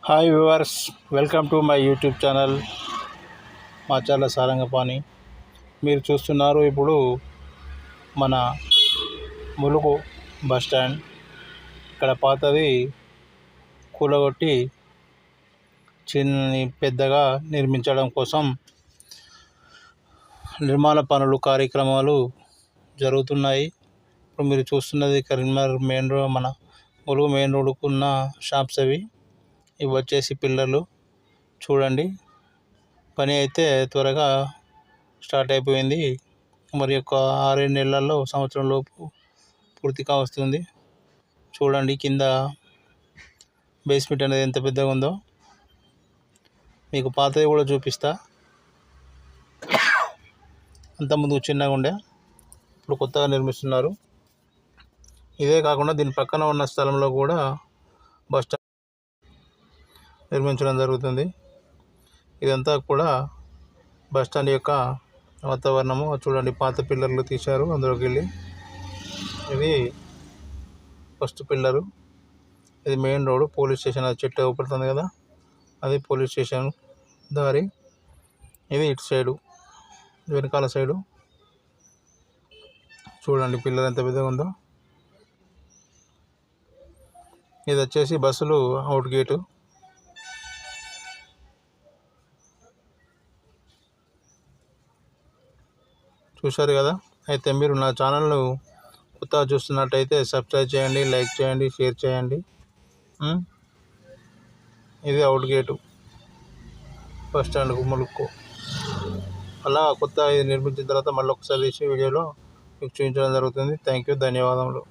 Hi viewers, welcome to my YouTube channel Macherla Sarangapani. మీరు చూస్తున్నారు ఇప్పుడు మన ములుగు బస్ స్టాండ్. ఇక్కడ పాతది కూలగొట్టి పెద్దగా నిర్మించడం కోసం నిర్మాణ పనులు కార్యక్రమాలు జరుగుతున్నాయి. ఇప్పుడు మీరు చూస్తున్నది కరీంనగర్ మెయిన్ రోడ్, మన ములుగు మెయిన్ రోడ్డుకు ఉన్న షాప్స్ అవి. ఇవి వచ్చేసి పిల్లర్లు. చూడండి, పని అయితే త్వరగా స్టార్ట్ అయిపోయింది. మరి ఒక 6-7 నెలల్లో, సంవత్సరం లోపు పూర్తిగా వస్తుంది. చూడండి, కింద బేస్మెంట్ అనేది ఎంత పెద్దగా ఉందో. మీకు పాతది కూడా చూపిస్తా. అంతకుముందు చిన్నగా ఉండే, ఇప్పుడు కొత్తగా నిర్మిస్తున్నారు. ఇదే కాకుండా దీని పక్కన ఉన్న స్థలంలో కూడా బస్ స్టాండ్ నిర్మించడం జరుగుతుంది. ఇదంతా కూడా బస్ స్టాండ్ యొక్క వాతావరణము. చూడండి, పాత పిల్లర్లు తీశారు అందులోకి వెళ్ళి. ఇది ఫస్ట్ పిల్లరు. ఇది మెయిన్ రోడ్, పోలీస్ స్టేషన్. అది చెట్టు అవుపడుతుంది కదా, అది పోలీస్ స్టేషన్ దారి. ఇది ఇటు సైడు, వెనకాల సైడు. చూడండి పిల్లర్ ఎంత పెద్దగా ఉందో. ఇది వచ్చేసి బస్సులు అవుట్ గేటు. చూశారు కదా. అయితే మీరు నా ఛానల్ను కొత్తగా చూస్తున్నట్టయితే సబ్స్క్రైబ్ చేయండి, లైక్ చేయండి, షేర్ చేయండి. ఇది అవుట్ గేటు బస్ స్టాండ్కు ములుక్కు. అలా కొత్త ఇది నిర్మించిన తర్వాత మళ్ళీ ఒకసారి తీసి వీడియోలో మీకు చూపించడం జరుగుతుంది. థ్యాంక్ యూ, ధన్యవాదములు.